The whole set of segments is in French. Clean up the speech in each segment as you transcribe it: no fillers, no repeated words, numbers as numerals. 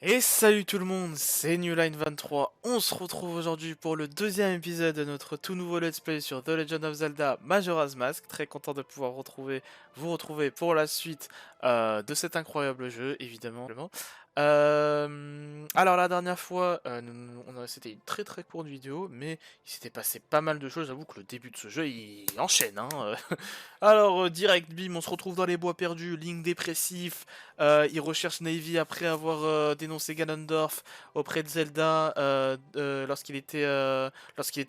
Et salut tout le monde, c'est Newline23. On se retrouve aujourd'hui pour le deuxième épisode de notre tout nouveau let's play sur The Legend of Zelda Majora's Mask. Très content de pouvoir vous retrouver pour la suite de cet incroyable jeu, évidemment. Alors la dernière fois, c'était une très courte vidéo, mais il s'était passé pas mal de choses. J'avoue que le début de ce jeu, il enchaîne, hein. Alors, direct, bim, on se retrouve dans les bois perdus, Link dépressif, il recherche Navy après avoir dénoncé Ganondorf auprès de Zelda lorsqu'il était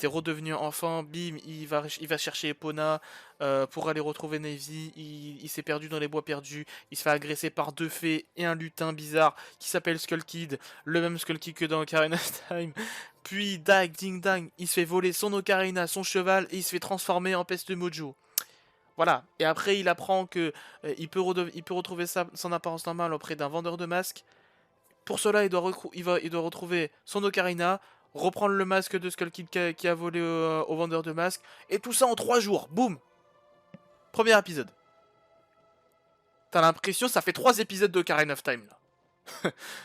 redevenu enfant. Bim, il va chercher Epona pour aller retrouver Navy. Il s'est perdu dans les bois perdus. Il se fait agresser par deux fées et un lutin bizarre qui s'appelle Skull Kid, le même Skull Kid que dans Ocarina of Time. Puis, ding dang, il se fait voler son ocarina, son cheval et il se fait transformer en peste de Mojo. Voilà. Et après, il apprend que il peut retrouver son apparence normale auprès d'un vendeur de masques. Pour cela, il doit retrouver son ocarina, reprendre le masque de Skull Kid qui a volé au vendeur de masques. Et tout ça en 3 jours. Boum. Premier épisode. T'as l'impression ça fait 3 épisodes d'Ocarina of Time, là.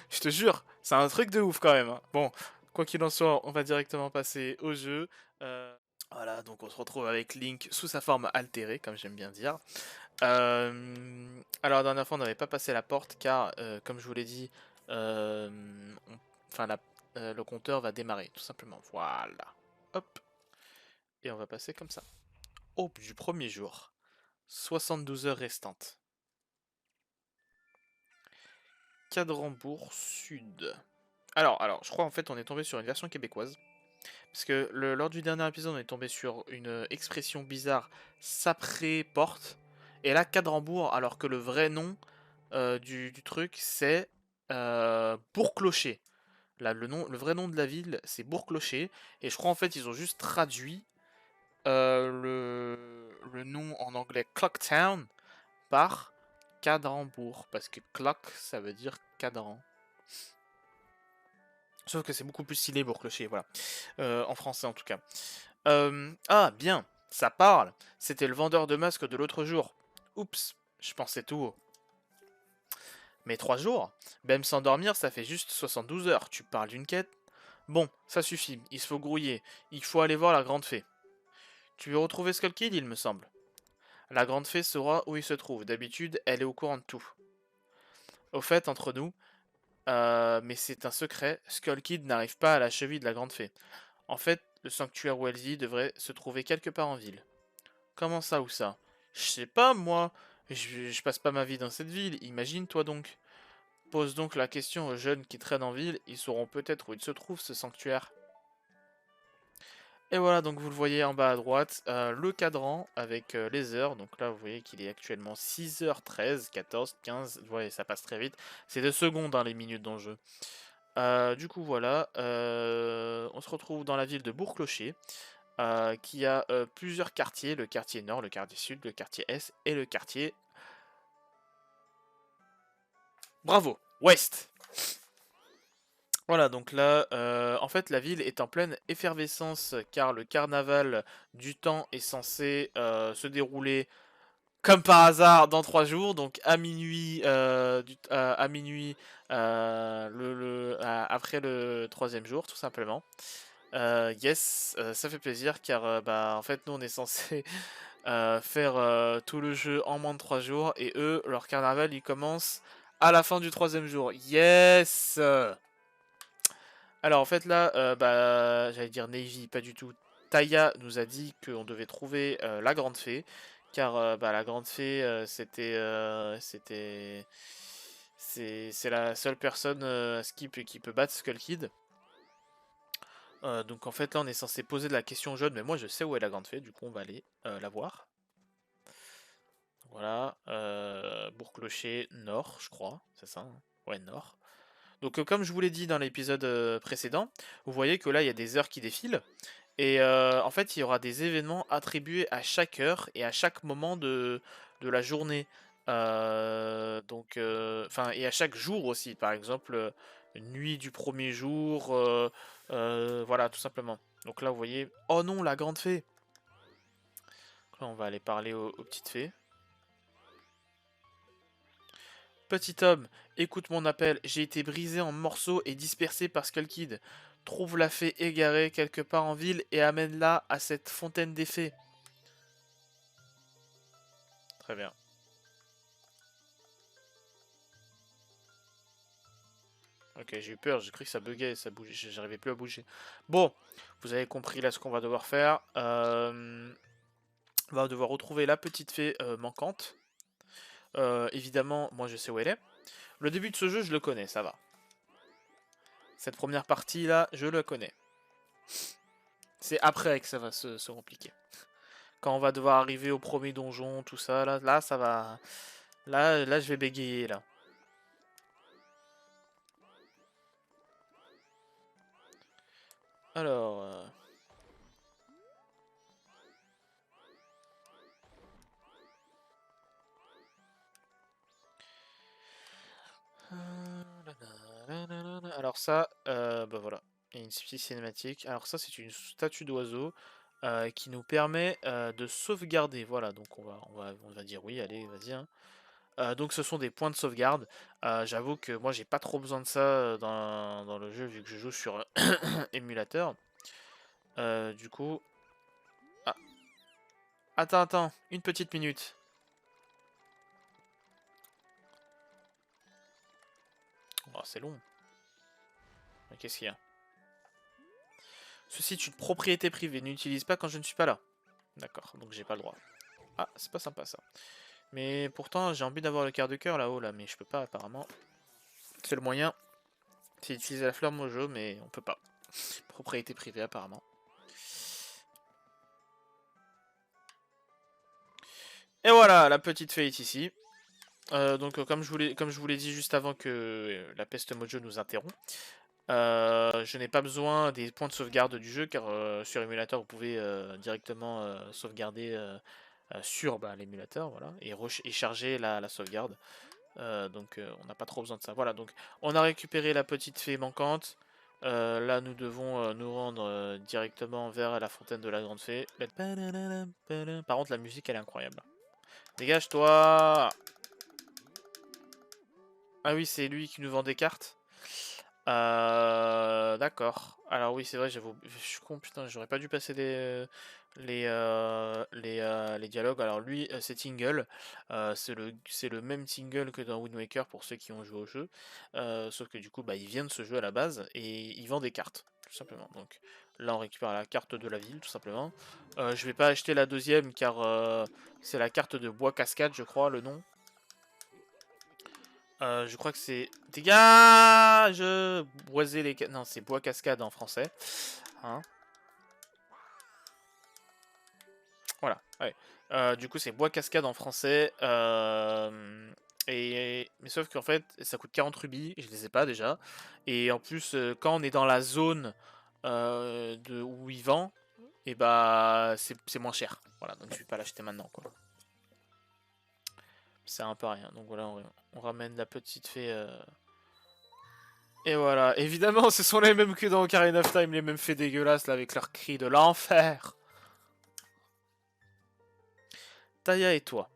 Je te jure, c'est un truc de ouf quand même, hein. Bon, quoi qu'il en soit, on va directement passer au jeu. Voilà, donc on se retrouve avec Link sous sa forme altérée, comme j'aime bien dire. Alors, la dernière fois, on n'avait pas passé la porte car, comme je vous l'ai dit, euh, on- enfin, le compteur va démarrer, tout simplement. Voilà. Hop. Et on va passer comme ça. Au bout du premier jour. 72 heures restantes. Cadrambourg Sud. Alors, je crois en fait on est tombé sur une version québécoise. Parce que lors du dernier épisode, on est tombé sur une expression bizarre, Sapré-Porte. Et là, Cadrambourg, alors que le vrai nom du truc, c'est Bourg-Clocher. Là, le vrai nom de la ville, c'est Bourg-Clocher. Et je crois en fait, ils ont juste traduit le nom en anglais Clocktown par Cadrambourg. Parce que clock, ça veut dire cadran. Sauf que c'est beaucoup plus stylé Bourg-Clocher, voilà. En français en tout cas. Ah, bien, ça parle. C'était le vendeur de masques de l'autre jour. Oups, je pensais tout haut. Mais 3 jours? Même sans dormir, ça fait juste 72 heures. Tu parles d'une quête? Bon, ça suffit, il se faut grouiller. Il faut aller voir la grande fée. Tu veux retrouver Skull Kid, il me semble. La grande fée saura où il se trouve. D'habitude, elle est au courant de tout. Au fait, entre nous, mais c'est un secret, Skull Kid n'arrive pas à la cheville de la grande fée. En fait, le sanctuaire où elle vit devrait se trouver quelque part en ville. Comment ça, où ça? Je sais pas, moi. Je passe pas ma vie dans cette ville, imagine-toi donc. Pose donc la question aux jeunes qui traînent en ville, ils sauront peut-être où il se trouve ce sanctuaire. Et voilà, donc vous le voyez en bas à droite, le cadran avec les heures. Donc là, vous voyez qu'il est actuellement 6h13, 14, 15. Vous voyez, ça passe très vite. C'est 2 secondes, hein, les minutes dans le jeu. Du coup, voilà. On se retrouve dans la ville de Bourg-Clocher, qui a plusieurs quartiers. Le quartier nord, le quartier sud, le quartier est et le quartier... Bravo, ouest. Voilà, donc là, en fait, la ville est en pleine effervescence car le carnaval du temps est censé se dérouler comme par hasard dans 3 jours, donc à minuit, à minuit après le troisième jour, tout simplement. Yes, ça fait plaisir car bah, en fait, nous on est censé faire tout le jeu en moins de 3 jours et eux, leur carnaval, il commence à la fin du troisième jour. Yes! Alors en fait là, bah, j'allais dire Navy, pas du tout. Taya nous a dit qu'on devait trouver la grande fée, car bah, la grande fée, c'est la seule personne à skip qui peut battre Skull Kid. Donc en fait là on est censé poser de la question jaune, mais moi je sais où est la grande fée, du coup on va aller la voir. Voilà, Bourg-Clocher Nord, je crois, c'est ça, hein. Ouais, Nord. Donc comme je vous l'ai dit dans l'épisode précédent, vous voyez que là il y a des heures qui défilent. Et en fait, il y aura des événements attribués à chaque heure et à chaque moment de la journée. Enfin, et à chaque jour aussi. Par exemple, nuit du premier jour. Voilà, tout simplement. Donc là, vous voyez. Oh non, la grande fée! Là, on va aller parler aux petites fées. Petit homme, écoute mon appel. J'ai été brisé en morceaux et dispersé par Skull Kid. Trouve la fée égarée quelque part en ville et amène-la à cette fontaine des fées. Très bien. Ok, j'ai eu peur, j'ai cru que ça buguait, ça bougeait, j'arrivais plus à bouger. Bon, vous avez compris là ce qu'on va devoir faire. On va devoir retrouver la petite fée manquante. Évidemment, moi je sais où elle est. Le début de ce jeu, je le connais, ça va. Cette première partie là, je le connais. C'est après que ça va se compliquer. Quand on va devoir arriver au premier donjon, tout ça, là ça va. Là, je vais bégayer là. Alors. Alors ça, bah voilà, il y a une petite cinématique. Alors ça, c'est une statue d'oiseau qui nous permet de sauvegarder. Voilà, donc on va dire oui, allez, vas-y, hein. Donc ce sont des points de sauvegarde. J'avoue que moi, j'ai pas trop besoin de ça dans le jeu vu que je joue sur émulateur. Du coup, ah, attends, une petite minute. Oh, c'est long. Mais qu'est-ce qu'il y a? Ceci est une propriété privée. N'utilise pas quand je ne suis pas là. D'accord, donc j'ai pas le droit. Ah, c'est pas sympa ça. Mais pourtant, j'ai envie d'avoir le quart de cœur là-haut, là, mais je peux pas apparemment. C'est le moyen, c'est d'utiliser la fleur mojo, mais on peut pas. Propriété privée apparemment. Et voilà, la petite fée est ici. Donc comme je vous l'ai dit juste avant que la peste mojo nous interrompt, je n'ai pas besoin des points de sauvegarde du jeu car sur émulateur vous pouvez directement sauvegarder sur l'émulateur, voilà, et charger la sauvegarde. Donc on n'a pas trop besoin de ça. Voilà, donc on a récupéré la petite fée manquante. Là, nous devons nous rendre directement vers la fontaine de la grande fée. Par contre, la musique, elle est incroyable. Dégage-toi! Ah oui, c'est lui qui nous vend des cartes. D'accord. Alors oui, c'est vrai, je suis con, putain, j'aurais pas dû passer les dialogues. Alors lui, c'est Tingle. C'est le même Tingle que dans Wind Waker pour ceux qui ont joué au jeu. Sauf que du coup, bah, il vient de ce jeu à la base et il vend des cartes, tout simplement. Donc là, on récupère la carte de la ville, tout simplement. Je vais pas acheter la deuxième car c'est la carte de Bois Cascade, je crois, le nom. Je crois que c'est dégage boiser les non, c'est bois cascade en français, hein. Voilà, ouais. Du coup c'est bois cascade en français, mais sauf qu'en fait ça coûte 40 rubis, je les ai pas déjà, et en plus quand on est dans la zone où il vend, et bah c'est moins cher, voilà, donc je vais pas l'acheter maintenant quoi. C'est un peu rien, donc voilà, on ramène la petite fée. Et voilà, évidemment, ce sont les mêmes que dans Ocarina of Time, les mêmes fées dégueulasses là avec leurs cris de l'enfer. Taya et toi.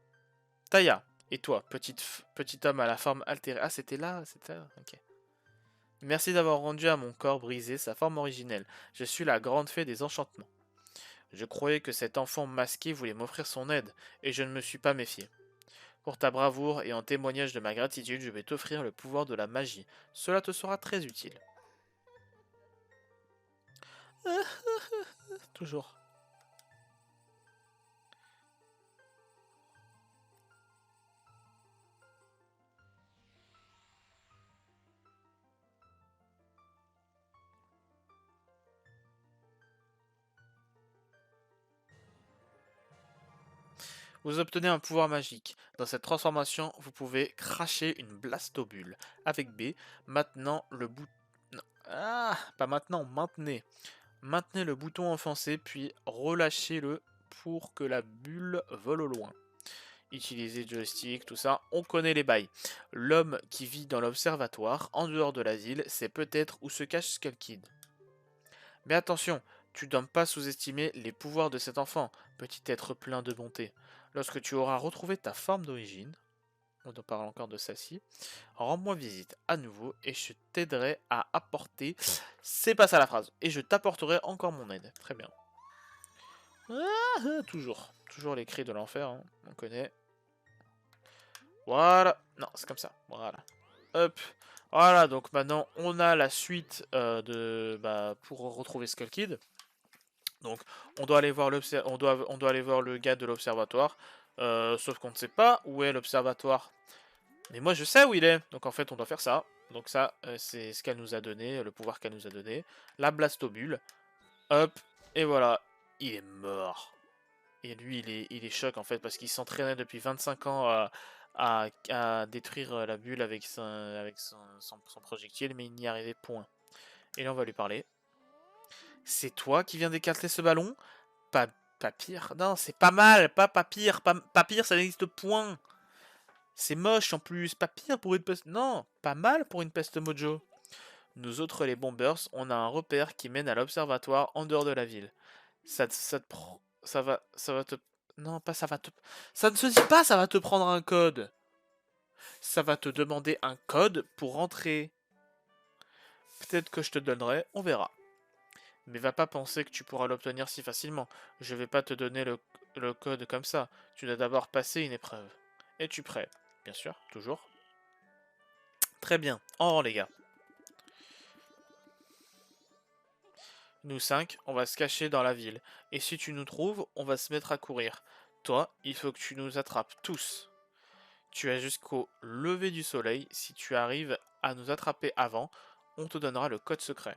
Taya et toi, petit homme à la forme altérée. Ah, c'était là, ok. Merci d'avoir rendu à mon corps brisé sa forme originelle. Je suis la grande fée des enchantements. Je croyais que cet enfant masqué voulait m'offrir son aide, et je ne me suis pas méfié. Pour ta bravoure et en témoignage de ma gratitude, je vais t'offrir le pouvoir de la magie. Cela te sera très utile. Toujours. Vous obtenez un pouvoir magique. Dans cette transformation, vous pouvez cracher une blastobule. Avec B, maintenant le bouton... Ah, pas maintenant, maintenez. Maintenez le bouton enfoncé, puis relâchez-le pour que la bulle vole au loin. Utilisez joystick, tout ça, on connaît les bails. L'homme qui vit dans l'observatoire, en dehors de la ville, c'est peut-être où se cache Skull Kid. Mais attention, tu ne dois pas sous-estimer les pouvoirs de cet enfant, petit être plein de bonté. Lorsque tu auras retrouvé ta forme d'origine, On doit parler encore de celle-ci. Rends-moi visite à nouveau et je t'aiderai à apporter. C'est pas ça la phrase. Et je t'apporterai encore mon aide. Très bien. Toujours. Toujours les cris de l'enfer. Hein. On connaît. Voilà. Non, c'est comme ça. Voilà. Hop. Voilà, donc maintenant on a la suite pour retrouver Skull Kid. Donc on doit aller voir on doit aller voir le gars de l'observatoire. Sauf qu'on ne sait pas où est l'observatoire. Mais moi je sais où il est. Donc en fait on doit faire ça. Donc ça c'est ce qu'elle nous a donné, le pouvoir qu'elle nous a donné. La blastobule. Hop. Et voilà. Il est mort. Et lui il est choc en fait parce qu'il s'entraînait depuis 25 ans à détruire la bulle avec son projectile. Mais il n'y arrivait point. Et là on va lui parler. C'est toi qui viens d'écarter ce ballon? Pas, pas pire. Non, c'est pas mal. Pas pire. Pas pire, ça n'existe point. C'est moche en plus. Pas pire pour une peste. Non, pas mal pour une peste mojo. Nous autres, les bombers, on a un repère qui mène à l'observatoire en dehors de la ville. Ça va te. Non, pas ça va te. Ça ne se dit pas, ça va te prendre un code. Ça va te demander un code pour rentrer. Peut-être que je te donnerai, on verra. Mais va pas penser que tu pourras l'obtenir si facilement. Je vais pas te donner le code comme ça. Tu dois d'abord passer une épreuve. Es-tu prêt? Bien sûr, toujours. Très bien. En rang, les gars. Nous 5, on va se cacher dans la ville. Et si tu nous trouves, on va se mettre à courir. Toi, il faut que tu nous attrapes tous. Tu as jusqu'au lever du soleil. Si tu arrives à nous attraper avant, on te donnera le code secret.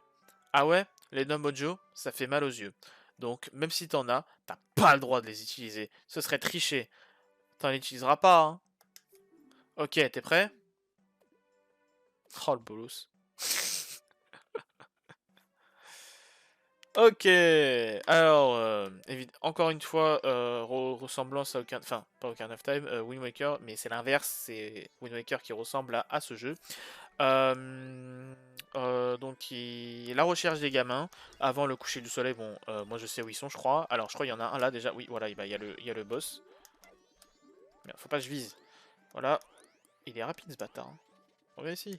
Ah ouais, les noms mojo, ça fait mal aux yeux. Donc, même si t'en as, t'as pas le droit de les utiliser. Ce serait tricher. T'en utiliseras pas, hein. Ok, t'es prêt? Oh, le bolos. Ok, alors, encore une fois, ressemblance à aucun, enfin, pas aucun of Time, Wind Waker, mais c'est l'inverse, c'est Wind Waker qui ressemble à ce jeu. Donc, la recherche des gamins avant le coucher du soleil. Bon, moi je sais où ils sont, je crois. Alors, je crois qu'il y en a un là déjà. Oui, voilà, il y a le boss. Merde, faut pas que je vise. Voilà, il est rapide ce bâtard. Hein. Reviens ici.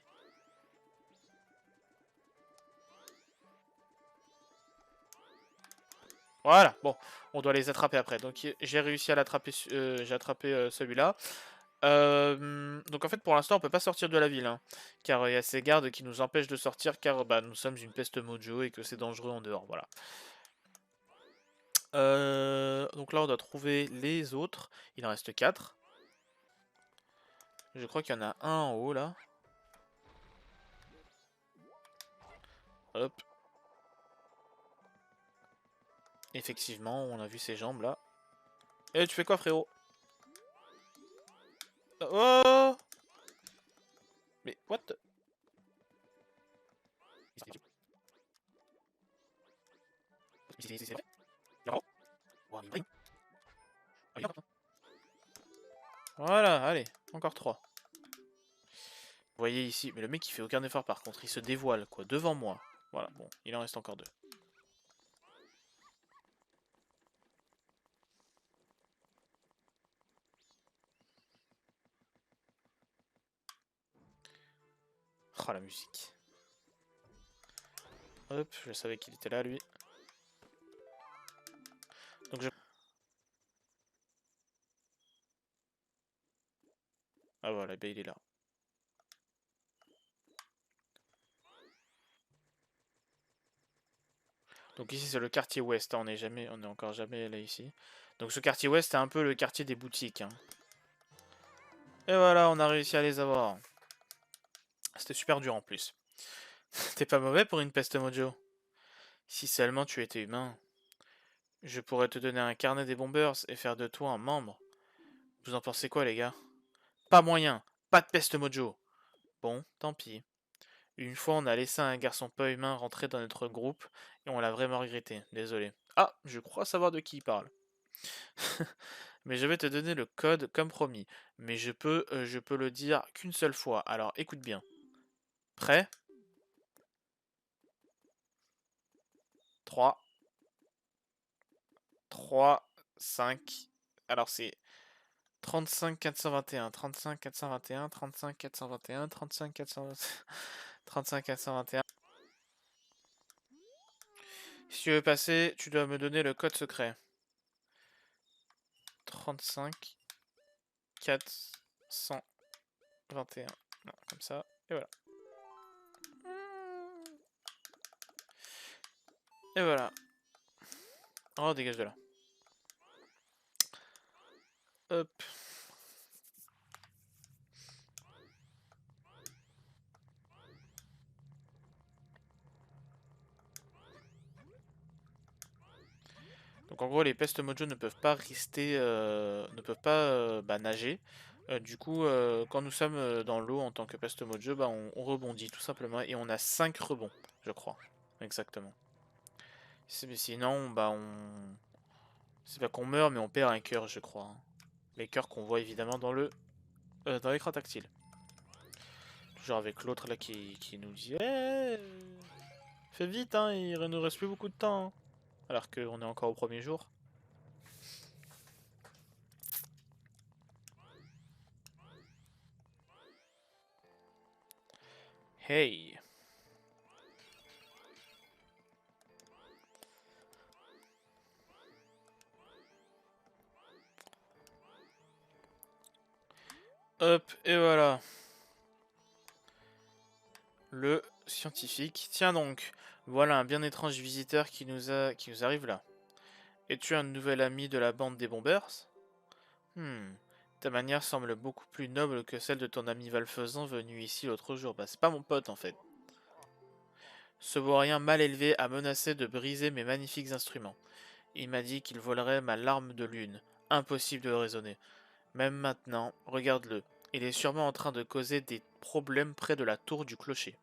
Voilà, bon, on doit les attraper après. Donc j'ai réussi à l'attraper, j'ai attrapé celui-là. Donc en fait pour l'instant on peut pas sortir de la ville, hein, car il y a ces gardes qui nous empêchent de sortir car bah, nous sommes une peste mojo et que c'est dangereux en dehors, voilà. Donc là on doit trouver les autres, il en reste 4. Je crois qu'il y en a un en haut là. Hop. Effectivement, on a vu ses jambes là. Eh, tu fais quoi frérot? Oh! Mais what the... Voilà, allez, encore 3. Vous voyez ici, mais le mec il fait aucun effort par contre, il se dévoile quoi, devant moi. Voilà, bon, il en reste encore 2. Oh la musique. Hop, je savais qu'il était là lui. Donc je... Ah voilà, ben il est là. Donc ici c'est le quartier ouest, hein, on est encore jamais là ici. Donc ce quartier ouest c'est un peu le quartier des boutiques. Hein. Et voilà, on a réussi à les avoir. C'était super dur en plus. T'es pas mauvais pour une peste mojo. Si seulement tu étais humain. Je pourrais te donner un carnet des bombers et faire de toi un membre. Vous en pensez quoi les gars? Pas moyen, pas de peste mojo. Bon, tant pis. Une fois on a laissé un garçon pas humain rentrer dans notre groupe et on l'a vraiment regretté, désolé. Ah, je crois savoir de qui il parle. Mais je vais te donner le code comme promis. Mais je peux le dire qu'une seule fois, alors écoute bien. Prêt? 3, 3, 5. Alors c'est 35 421, 35 421, 35 421, 35 421, 35 421. Si tu veux passer, tu dois me donner le code secret. 35 421. Non, comme ça. Et voilà. Et voilà. Oh, dégage de là. Hop. Donc en gros, les pestes mojo ne peuvent pas rester, ne peuvent pas nager. Du coup, quand nous sommes dans l'eau en tant que peste mojo, bah, on rebondit tout simplement et on a 5 rebonds, je crois. Exactement. Sinon, bah on... C'est pas qu'on meurt, mais on perd un cœur, je crois, hein. Les cœurs qu'on voit évidemment dans l'écran tactile. Toujours avec l'autre là qui nous dit Eh, fais vite, hein, il nous reste plus beaucoup de temps, hein. Alors qu'on est encore au premier jour. Hey! Hop, et voilà. Le scientifique. Tiens donc, voilà un bien étrange visiteur qui nous arrive là. Es-tu un nouvel ami de la bande des Bombers? Ta manière semble beaucoup plus noble que celle de ton ami Valfaisan venu ici l'autre jour. Bah c'est pas mon pote en fait. Ce vaurien mal élevé a menacé de briser mes magnifiques instruments. Il m'a dit qu'il volerait ma larme de lune. Impossible de le raisonner. Même maintenant, regarde-le. Il est sûrement en train de causer des problèmes près de la tour du clocher.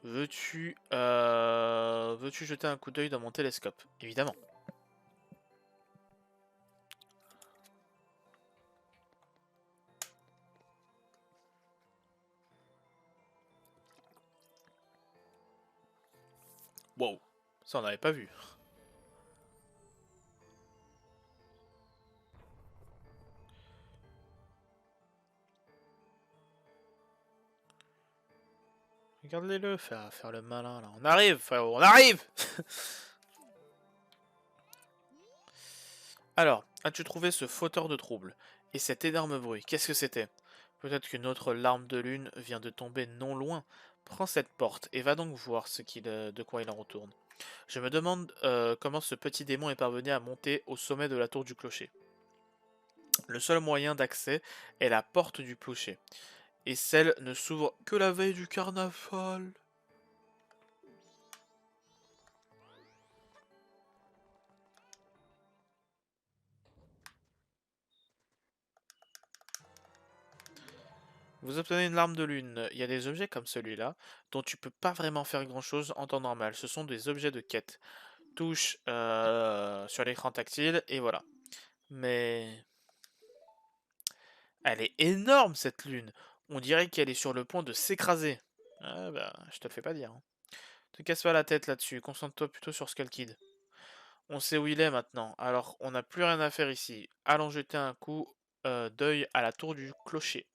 Veux-tu jeter un coup d'œil dans mon télescope? Évidemment. Wow, ça on n'avait pas vu. Regardez-le, faire le malin là. On arrive, frérot, on arrive. Alors, as-tu trouvé ce fauteur de trouble? Et cet énorme bruit, qu'est-ce que c'était? Peut-être qu'une autre larme de lune vient de tomber non loin. Prends cette porte et va donc voir de quoi il en retourne. Je me demande comment ce petit démon est parvenu à monter au sommet de la tour du clocher. Le seul moyen d'accès est la porte du clocher. Et celle ne s'ouvre que la veille du carnaval. Vous obtenez une larme de lune. Il y a des objets comme celui-là dont tu peux pas vraiment faire grand-chose en temps normal. Ce sont des objets de quête. Touche sur l'écran tactile et voilà. Mais elle est énorme cette lune. On dirait qu'elle est sur le point de s'écraser. Ah bah, je te le fais pas dire, hein. Te casse pas la tête là-dessus. Concentre-toi plutôt sur Skull Kid. On sait où il est maintenant. Alors, on n'a plus rien à faire ici. Allons jeter un coup d'œil à la tour du clocher.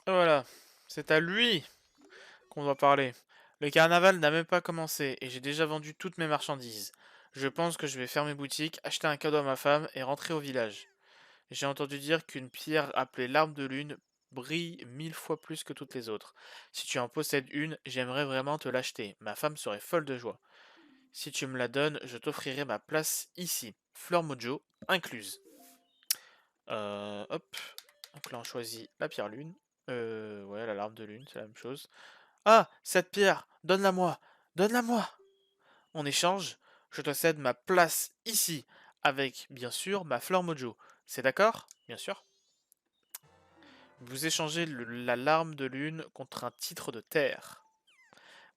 Et voilà. C'est à lui qu'on doit parler. Le carnaval n'a même pas commencé et j'ai déjà vendu toutes mes marchandises. Je pense que je vais fermer boutique, acheter un cadeau à ma femme et rentrer au village. J'ai entendu dire qu'une pierre appelée l'arme de lune brille 1000 fois plus que toutes les autres. Si tu en possèdes une, j'aimerais vraiment te l'acheter. Ma femme serait folle de joie. Si tu me la donnes, je t'offrirai ma place ici. Fleur Mojo incluse. Hop. Donc là on choisit la pierre lune. Ouais, la larme de lune, c'est la même chose. Ah, cette pierre, donne-la moi, donne-la moi. En échange, je te cède ma place ici, avec bien sûr ma fleur mojo. C'est d'accord? Bien sûr. Vous échangez la larme de lune contre un titre de terre.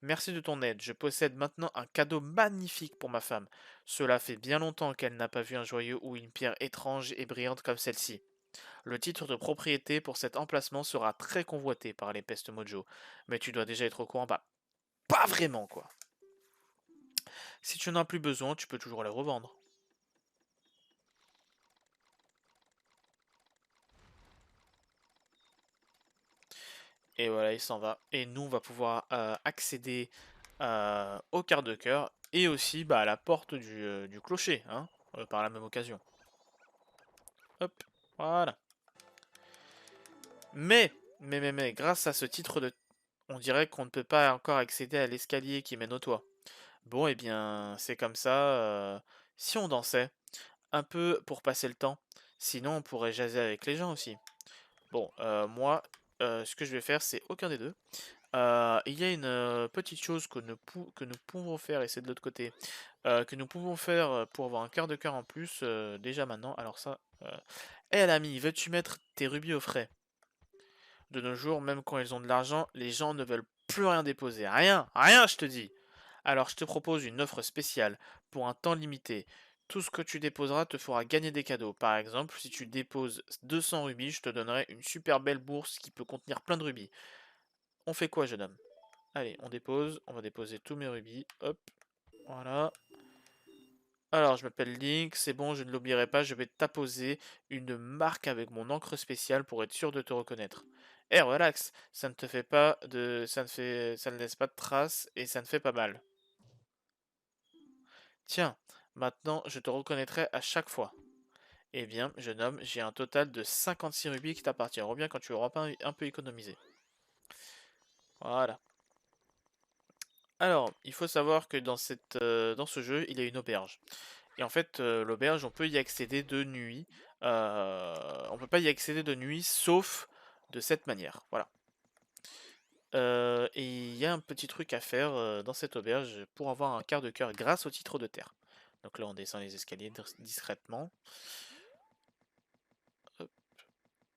Merci de ton aide, je possède maintenant un cadeau magnifique pour ma femme. Cela fait bien longtemps qu'elle n'a pas vu un joyau ou une pierre étrange et brillante comme celle-ci. Le titre de propriété pour cet emplacement sera très convoité par les pestes mojo, mais tu dois déjà être au courant, bah pas vraiment quoi. Si tu n'en as plus besoin, tu peux toujours les revendre. Et voilà, il s'en va. Et nous, on va pouvoir accéder au quart de cœur et aussi à la porte du clocher, hein, par la même occasion. Hop, voilà. Mais, grâce à ce titre de... On dirait qu'on ne peut pas encore accéder à l'escalier qui mène au toit. Bon, eh bien, c'est comme ça. Si on dansait, un peu pour passer le temps, sinon on pourrait jaser avec les gens aussi. Bon, moi, ce que je vais faire, c'est aucun des deux. Il y a une petite chose que nous pouvons faire, et c'est de l'autre côté, que nous pouvons faire pour avoir un quart de cœur en plus, déjà maintenant. Alors ça, hé l'ami, veux-tu mettre tes rubis au frais? De nos jours, même quand ils ont de l'argent, les gens ne veulent plus rien déposer. Rien, rien, je te dis. Alors je te propose une offre spéciale pour un temps limité. Tout ce que tu déposeras te fera gagner des cadeaux. Par exemple, si tu déposes 200 rubis, je te donnerai une super belle bourse qui peut contenir plein de rubis. On fait quoi, jeune homme? Allez, on dépose. On va déposer tous mes rubis. Hop, voilà. Alors, je m'appelle Link, c'est bon, je ne l'oublierai pas, je vais t'apposer une marque avec mon encre spéciale pour être sûr de te reconnaître. Eh, relax, ça ne te fait pas de... ça ne laisse pas de traces et ça ne fait pas mal. Tiens, maintenant je te reconnaîtrai à chaque fois. Eh bien, jeune homme, j'ai un total de 56 rubis qui t'appartiendront bien quand tu auras pas un peu économisé. Voilà. Alors, il faut savoir que dans ce jeu, il y a une auberge. Et en fait, l'auberge, on peut y accéder de nuit. On peut pas y accéder de nuit, sauf de cette manière. Voilà. Et il y a un petit truc à faire dans cette auberge pour avoir un quart de cœur grâce au titre de terre. Donc là, on descend les escaliers discrètement. Hop,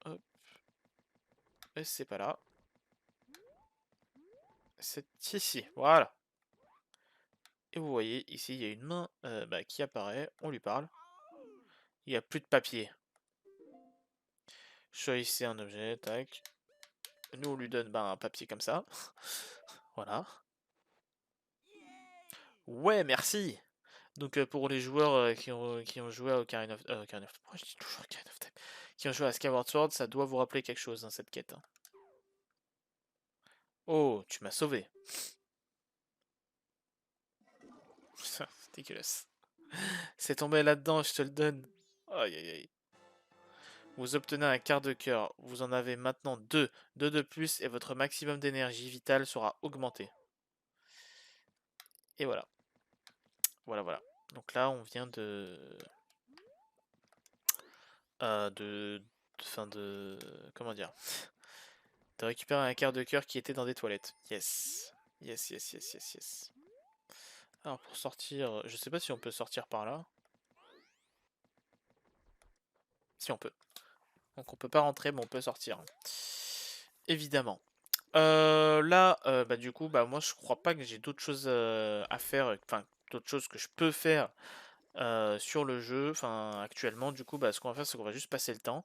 hop. Et c'est pas là. C'est ici. Voilà. Et vous voyez, ici, il y a une main qui apparaît. On lui parle. Il n'y a plus de papier. Choisissez un objet, tac. Nous, on lui donne un papier comme ça. Voilà. Ouais, merci. Donc pour les joueurs qui ont joué à Ocarina of... Pourquoi je dis toujours Ocarina of Time? Qui ont joué à Skyward Sword, ça doit vous rappeler quelque chose dans cette quête, hein. Oh, tu m'as sauvé. C'est dégueulasse. C'est tombé là-dedans, je te le donne. Aïe aïe aïe. Vous obtenez un quart de cœur. Vous en avez maintenant deux. Deux de plus et votre maximum d'énergie vitale sera augmenté. Et voilà. Voilà, voilà. Donc là, on vient de... Enfin de... Comment dire? De récupérer un quart de cœur qui était dans des toilettes. Yes. Yes, yes, yes, yes, yes. Alors pour sortir, je sais pas si on peut sortir par là. Si on peut. Donc on peut pas rentrer, mais on peut sortir. Évidemment. Là, du coup, moi je crois pas que j'ai d'autres choses à faire, enfin d'autres choses que je peux faire sur le jeu, enfin actuellement. Du coup, ce qu'on va faire, c'est qu'on va juste passer le temps.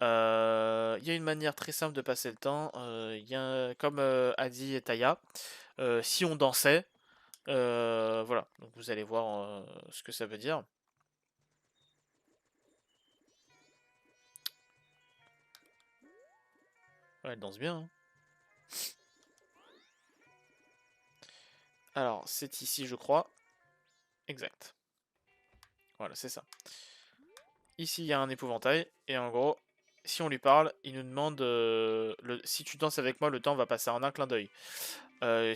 Il y a une manière très simple de passer le temps. Comme a dit Taya, si on dansait, voilà. Donc vous allez voir ce que ça veut dire. Ouais, elle danse bien, hein. Alors, c'est ici, je crois. Exact. Voilà, c'est ça. Ici, il y a un épouvantail. Et en gros, si on lui parle, il nous demande si tu danses avec moi, le temps va passer en un clin d'œil.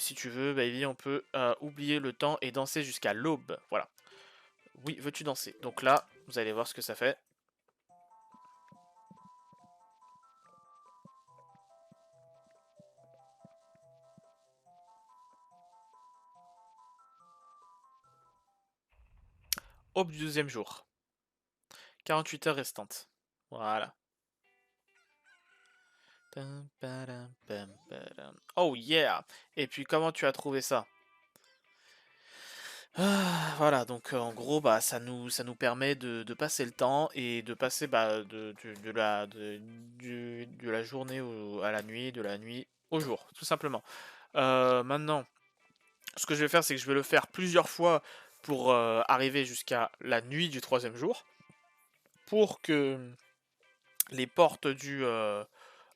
Si tu veux, Baby, on peut oublier le temps et danser jusqu'à l'aube. Voilà. Oui, veux-tu danser? Donc là, vous allez voir ce que ça fait. Aube du deuxième jour. 48 heures restantes. Voilà. Oh yeah! Et puis comment tu as trouvé ça? Voilà, donc en gros, ça nous permet de passer le temps et de passer de la journée à la nuit, de la nuit au jour, tout simplement. Maintenant, ce que je vais faire, c'est que je vais le faire plusieurs fois pour arriver jusqu'à la nuit du troisième jour, pour que les portes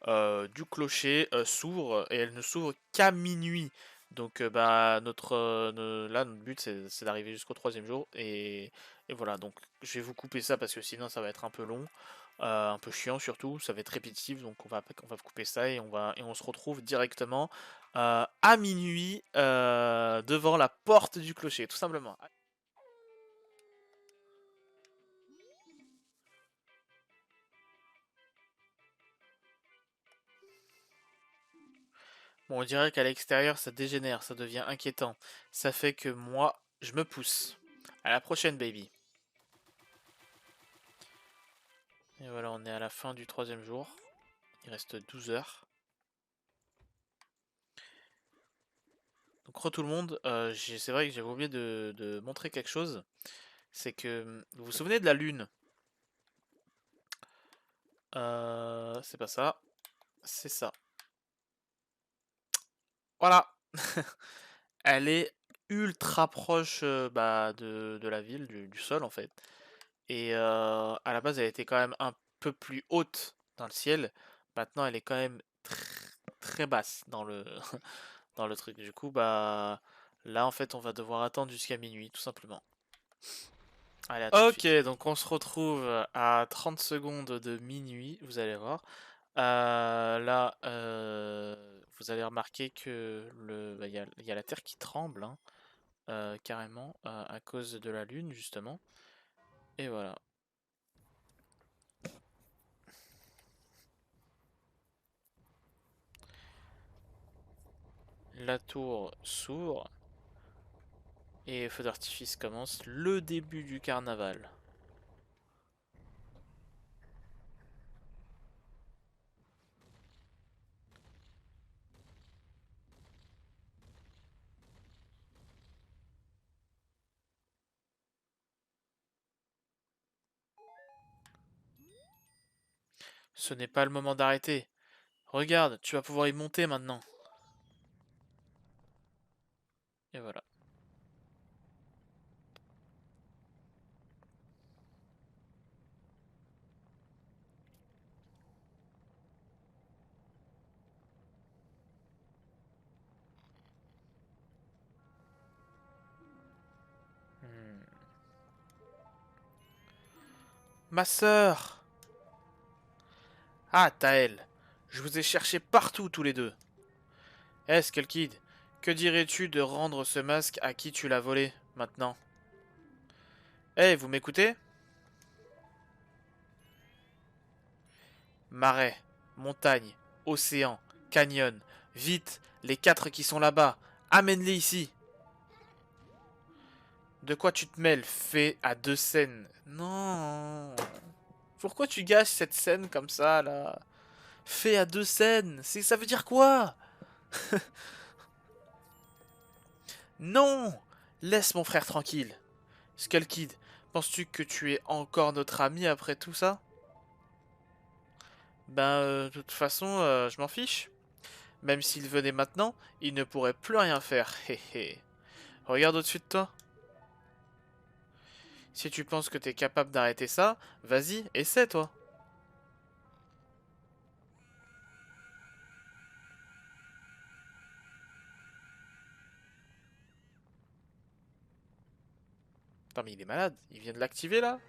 du clocher s'ouvre et elle ne s'ouvre qu'à minuit. Donc bah là notre but c'est d'arriver jusqu'au troisième jour et voilà, donc je vais vous couper ça parce que sinon ça va être un peu long, un peu chiant surtout, ça va être répétitif donc on va couper ça et on se retrouve directement à minuit devant la porte du clocher tout simplement. Bon, on dirait qu'à l'extérieur, ça dégénère, ça devient inquiétant. Ça fait que moi, je me pousse. À la prochaine, baby. Et voilà, on est à la fin du troisième jour. Il reste 12 heures. Donc, re tout le monde, c'est vrai que j'avais oublié de montrer quelque chose. C'est que, vous vous souvenez de la lune? C'est pas ça. C'est ça. Voilà. Elle est ultra proche bah, de la ville, du sol en fait. Et à la base, elle était quand même un peu plus haute dans le ciel. Maintenant, elle est quand même très basse dans le, dans le truc. Du coup, bah là, en fait, on va devoir attendre jusqu'à minuit, tout simplement. Allez, à tout de Ok, suite. Donc on se retrouve à 30 secondes de minuit, vous allez voir. Là, vous allez remarquer que bah, il y a la Terre qui tremble, hein, carrément, à cause de la Lune, justement. Et voilà. La tour s'ouvre et feu d'artifice commence, le début du carnaval. Ce n'est pas le moment d'arrêter. Regarde, tu vas pouvoir y monter maintenant. Et voilà. Hmm. Ma sœur! Ah, Taël. Je vous ai cherché partout tous les deux. Eh, Skullkid, que dirais-tu de rendre ce masque à qui tu l'as volé, maintenant? Eh, vous m'écoutez? Marais, montagne, océan, canyon. Vite, les quatre qui sont là-bas. Amène-les ici. De quoi tu te mêles, fée à deux scènes? Non. Pourquoi tu gâches cette scène comme ça, là? Fée à deux scènes, ça veut dire quoi? Non. Laisse mon frère tranquille. Skull Kid, penses-tu que tu es encore notre ami après tout ça? Ben, de toute façon, je m'en fiche. Même s'il venait maintenant, il ne pourrait plus rien faire. Hé hé. Regarde au-dessus de toi. Si tu penses que t'es capable d'arrêter ça, vas-y, essaie toi. Attends, mais il est malade. Il vient de l'activer là?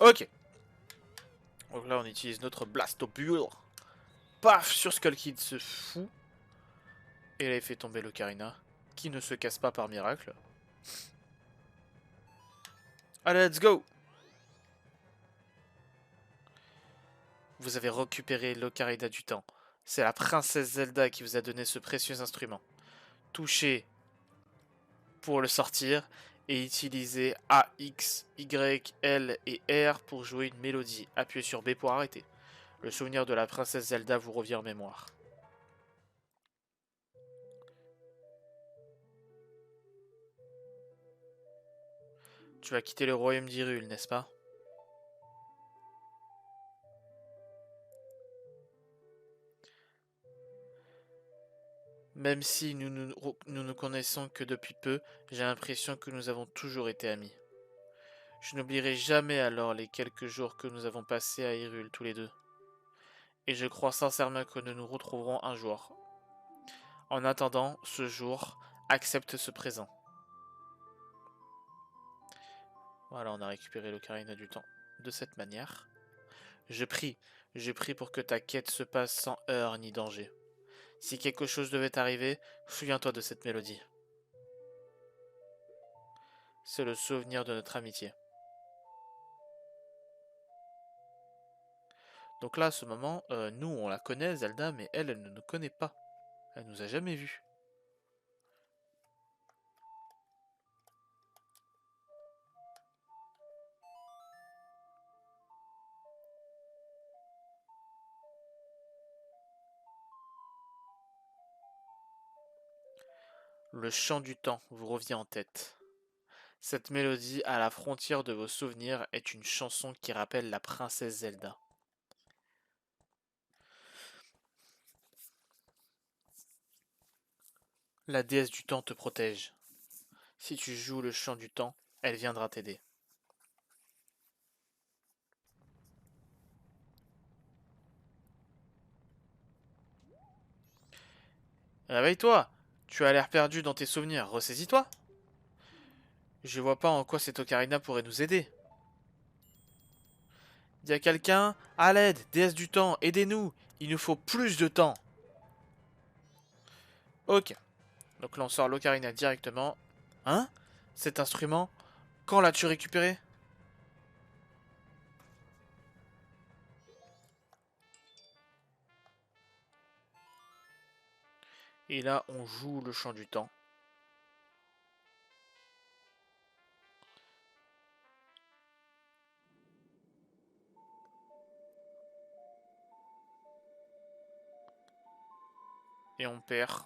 Ok. Donc là, on utilise notre Blastopure. Paf sur Skull Kid, se fout. Et là, il fait tomber l'Ocarina, qui ne se casse pas par miracle. Allez, let's go! Vous avez récupéré l'Ocarina du Temps. C'est la princesse Zelda qui vous a donné ce précieux instrument. Touchez pour le sortir et utilisez A, X, Y, L et R pour jouer une mélodie. Appuyez sur B pour arrêter. Le souvenir de la princesse Zelda vous revient en mémoire. Tu vas quitter le royaume d'Hyrule, n'est-ce pas? Même si nous nous connaissons que depuis peu, j'ai l'impression que nous avons toujours été amis. Je n'oublierai jamais alors les quelques jours que nous avons passés à Hyrule tous les deux. Et je crois sincèrement que nous nous retrouverons un jour. En attendant ce jour, accepte ce présent. Voilà, on a récupéré l'Ocarina du Temps de cette manière. Je prie, je prie pour que ta quête se passe sans heurts ni danger. Si quelque chose devait arriver, souviens-toi de cette mélodie. C'est le souvenir de notre amitié. Donc là, à ce moment, nous, on la connaît, Zelda, mais elle, elle ne nous connaît pas. Elle nous a jamais vus. Le chant du temps vous revient en tête. Cette mélodie à la frontière de vos souvenirs est une chanson qui rappelle la princesse Zelda. La déesse du temps te protège. Si tu joues le chant du temps, elle viendra t'aider. Réveille-toi! Tu as l'air perdu dans tes souvenirs, ressaisis-toi! Je vois pas en quoi cette ocarina pourrait nous aider. Y a quelqu'un? À l'aide, déesse du temps, aidez-nous! Il nous faut plus de temps! Ok, donc là on sort l'ocarina directement. Hein? Cet instrument? Quand l'as-tu récupéré? Et là on joue le chant du temps. Et on perd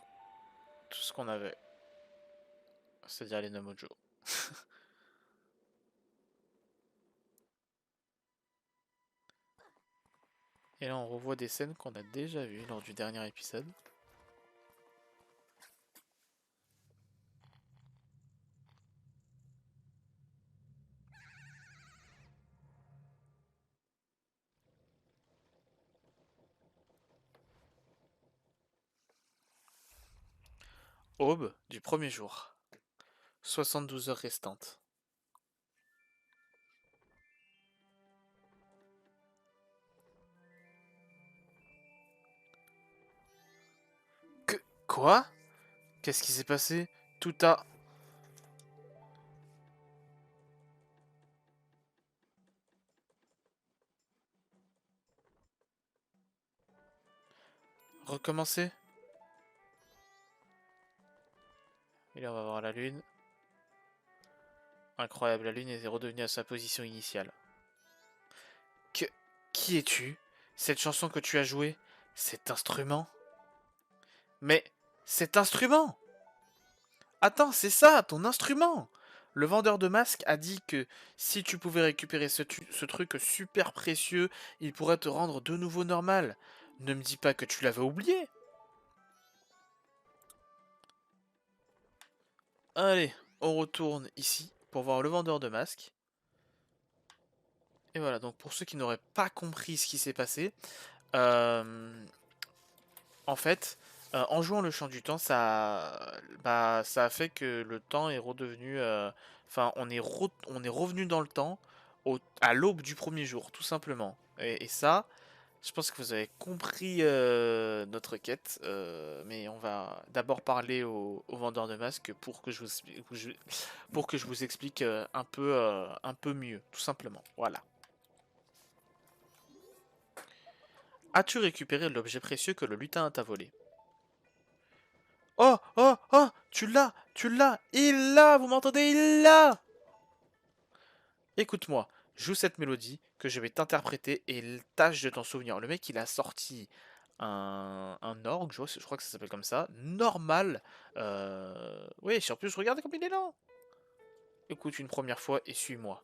tout ce qu'on avait. C'est-à-dire les Nomojo. Et là on revoit des scènes qu'on a déjà vues lors du dernier épisode. Aube du premier jour. 72 heures restantes. Que... Quoi? Qu'est-ce qui s'est passé? Tout a... recommencé? Et là on va voir la lune. Incroyable, la lune est redevenue à sa position initiale. Que... Qui es-tu? Cette chanson que tu as jouée? Cet instrument? Mais... Cet instrument! Attends, c'est ça, ton instrument! Le vendeur de masques a dit que si tu pouvais récupérer ce truc super précieux, il pourrait te rendre de nouveau normal. Ne me dis pas que tu l'avais oublié. Allez, on retourne ici pour voir le vendeur de masques. Et voilà, donc pour ceux qui n'auraient pas compris ce qui s'est passé, euh, en fait, en jouant le chant du temps, ça a fait que le temps est redevenu... Enfin, on est revenu dans le temps à l'aube du premier jour, tout simplement. Et ça, je pense que vous avez compris notre quête, mais on va d'abord parler au vendeur de masques pour que je vous explique un peu mieux, tout simplement. Voilà. As-tu récupéré l'objet précieux que le lutin t'a volé? Oh, oh, oh, tu l'as, il l'a, vous m'entendez, il l'a! Écoute-moi, joue cette mélodie que je vais t'interpréter et tâche de t'en souvenir. Le mec, il a sorti un orgue, je crois que ça s'appelle comme ça, normal. Oui, en plus, regardez comme il est lent. Écoute une première fois et suis-moi.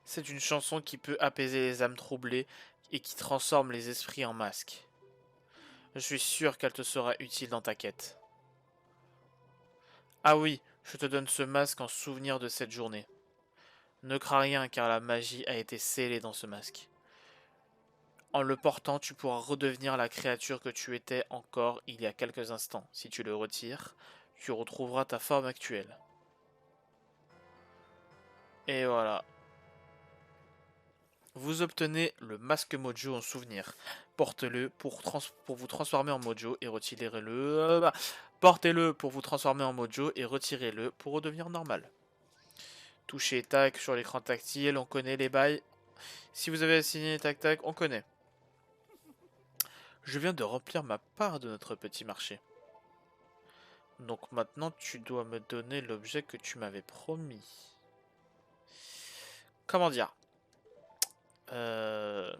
C'est une chanson qui peut apaiser les âmes troublées et qui transforme les esprits en masques. Je suis sûr qu'elle te sera utile dans ta quête. Ah oui, je te donne ce masque en souvenir de cette journée. Ne crains rien car la magie a été scellée dans ce masque. En le portant, tu pourras redevenir la créature que tu étais encore il y a quelques instants. Si tu le retires, tu retrouveras ta forme actuelle. Et voilà. Vous obtenez le masque Mojo en souvenir. Portez-le pour vous transformer en Mojo et retirez-le. Portez-le pour vous transformer en Mojo et retirez-le pour redevenir normal. Touchez tac sur l'écran tactile, on connaît les bails. Si vous avez assigné tac tac, on connaît. Je viens de remplir ma part de notre petit marché. Donc maintenant tu dois me donner l'objet que tu m'avais promis. Comment dire Ne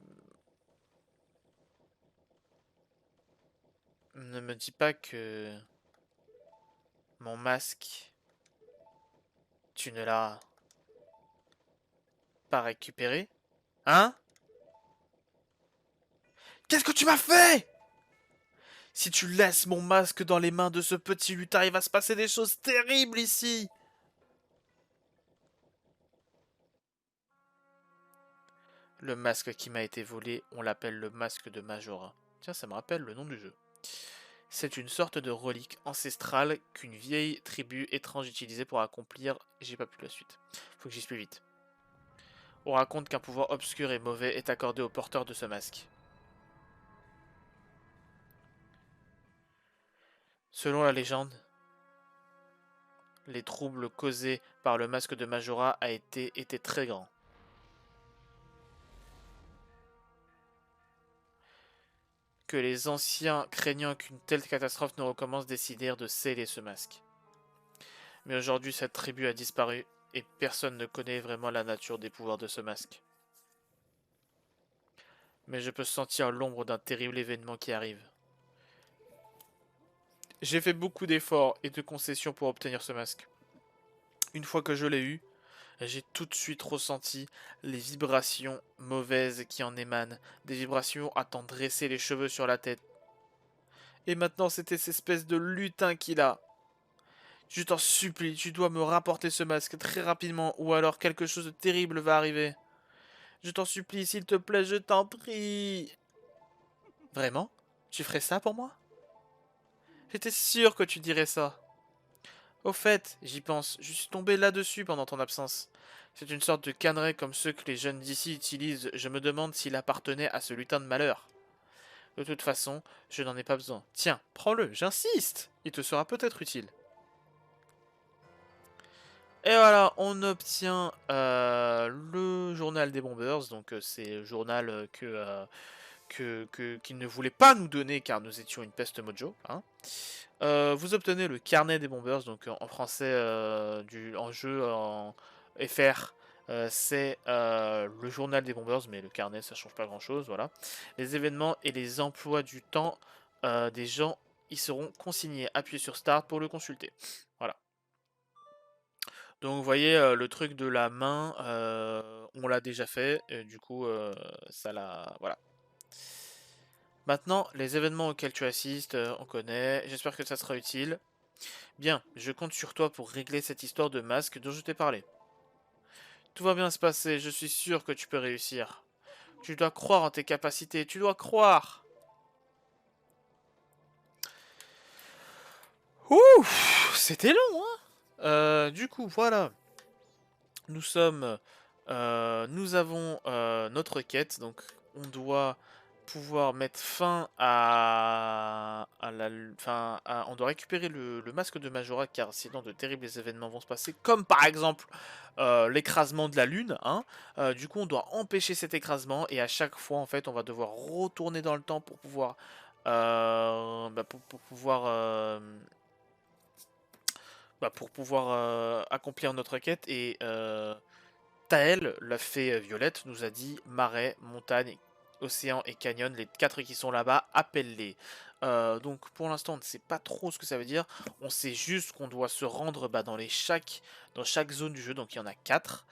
me dis pas que mon masque, tu ne l'as pas récupéré? Hein? Qu'est-ce que tu m'as fait? Si tu laisses mon masque dans les mains de ce petit lutin, il va se passer des choses terribles ici. Le masque qui m'a été volé, on l'appelle le masque de Majora. Tiens, ça me rappelle le nom du jeu. C'est une sorte de relique ancestrale qu'une vieille tribu étrange utilisait pour accomplir... J'ai pas pu la suite. Faut que j'y plus vite. On raconte qu'un pouvoir obscur et mauvais est accordé au porteur de ce masque. Selon la légende, les troubles causés par le masque de Majora étaient très grands. Que les anciens, craignant qu'une telle catastrophe ne recommence, décidèrent de sceller ce masque. Mais aujourd'hui, cette tribu a disparu et personne ne connaît vraiment la nature des pouvoirs de ce masque. Mais je peux sentir l'ombre d'un terrible événement qui arrive. J'ai fait beaucoup d'efforts et de concessions pour obtenir ce masque. Une fois que je l'ai eu, j'ai tout de suite ressenti les vibrations mauvaises qui en émanent, des vibrations à t'en dresser les cheveux sur la tête. Et maintenant, c'était cette espèce de lutin qu'il a. Je t'en supplie, tu dois me rapporter ce masque très rapidement, ou alors quelque chose de terrible va arriver. Je t'en supplie, s'il te plaît, je t'en prie. Vraiment? Tu ferais ça pour moi? J'étais sûr que tu dirais ça. Au fait, j'y pense, je suis tombé là-dessus pendant ton absence. C'est une sorte de canneret comme ceux que les jeunes d'ici utilisent. Je me demande s'il appartenait à ce lutin de malheur. De toute façon, je n'en ai pas besoin. Tiens, prends-le, j'insiste. Il te sera peut-être utile. Et voilà, on obtient le journal des Bombers. Donc c'est le journal qu'il ne voulait pas nous donner car nous étions une peste mojo. Hein. Vous obtenez le carnet des Bombers. Donc en français, en jeu, en FR, c'est le journal des Bombers. Mais le carnet, ça change pas grand-chose. Voilà. Les événements et les emplois du temps des gens y seront consignés. Appuyez sur Start pour le consulter. Voilà. Donc vous voyez le truc de la main, on l'a déjà fait, et du coup ça l'a... Voilà. Maintenant, les événements auxquels tu assistes, on connaît, j'espère que ça sera utile. Bien, je compte sur toi pour régler cette histoire de masque dont je t'ai parlé. Tout va bien se passer, je suis sûr que tu peux réussir. Tu dois croire en tes capacités, tu dois croire. Ouh, c'était long, hein. Du coup, voilà. Nous sommes... nous avons notre quête, donc on doit pouvoir mettre fin à la... Enfin, on doit récupérer le masque de Majora, car sinon de terribles événements vont se passer, comme par exemple l'écrasement de la lune. Hein. Du coup, on doit empêcher cet écrasement, et à chaque fois, en fait, on va devoir retourner dans le temps pour pouvoir... pour pouvoir accomplir notre quête. Et Taël, la fée violette, nous a dit marais, montagne, océan et canyon, les 4 qui sont là-bas, appelle-les. Donc pour l'instant, on ne sait pas trop ce que ça veut dire. On sait juste qu'on doit se rendre dans chaque zone du jeu, donc il y en a 4.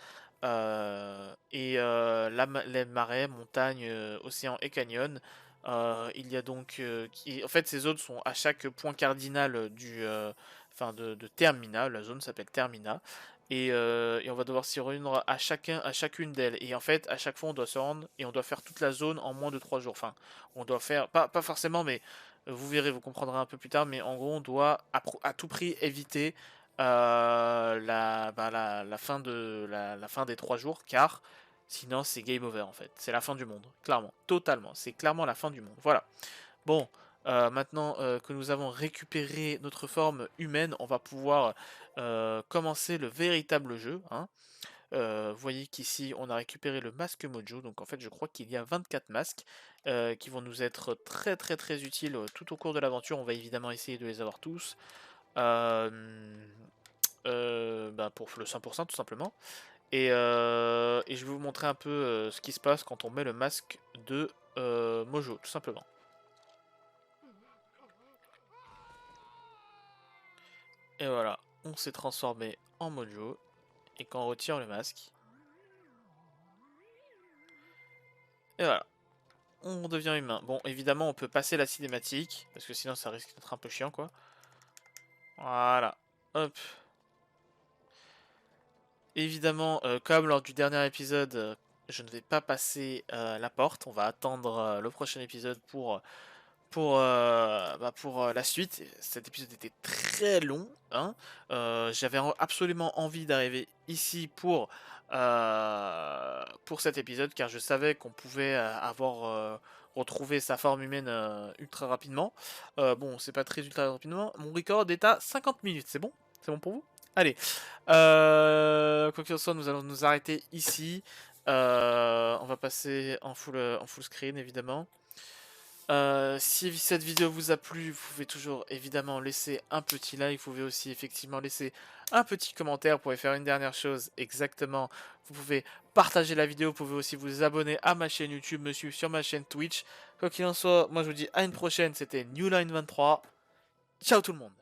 Les marais, montagnes, océans et canyons. Il y a donc, en fait, ces zones sont à chaque point cardinal enfin de Termina. La zone s'appelle Termina. Et on va devoir s'y rendre à chacune d'elles. Et en fait, à chaque fois, on doit se rendre et on doit faire toute la zone en moins de 3 jours. Enfin, on doit faire, pas forcément, mais vous verrez, vous comprendrez un peu plus tard. Mais en gros, on doit à tout prix éviter la fin des 3 jours, car sinon c'est game over en fait. C'est la fin du monde, clairement, totalement. C'est clairement la fin du monde. Voilà. Bon, maintenant que nous avons récupéré notre forme humaine, on va pouvoir commencer le véritable jeu, hein. Vous voyez qu'ici on a récupéré le masque Mojo, donc en fait je crois qu'il y a 24 masques qui vont nous être très très très utiles tout au cours de l'aventure. On va évidemment essayer de les avoir tous. Euh, bah, pour le 100% tout simplement. Et je vais vous montrer un peu ce qui se passe quand on met le masque de Mojo, tout simplement. Et voilà, on s'est transformé en Mojo. Et quand on retire le masque, et voilà, on devient humain. Bon, évidemment, on peut passer la cinématique, parce que sinon ça risque d'être un peu chiant, quoi. Voilà, hop. Évidemment, comme lors du dernier épisode, je ne vais pas passer la porte. On va attendre le prochain épisode pour la suite. Cet épisode était très long, hein. J'avais absolument envie d'arriver ici pour cet épisode, car je savais qu'on pouvait avoir retrouvé sa forme humaine ultra rapidement. Bon, c'est pas très ultra rapidement. Mon record est à 50 minutes, c'est bon? C'est bon pour vous? Allez, quoi qu'il en soit, nous allons nous arrêter ici. On va passer en full screen, évidemment. Si cette vidéo vous a plu, vous pouvez toujours évidemment laisser un petit like. Vous pouvez aussi effectivement laisser un petit commentaire. Vous pouvez faire une dernière chose, exactement. Vous pouvez partager la vidéo. Vous pouvez aussi vous abonner à ma chaîne YouTube, me suivre sur ma chaîne Twitch. Quoi qu'il en soit, moi je vous dis à une prochaine. C'était New Line 23. Ciao tout le monde.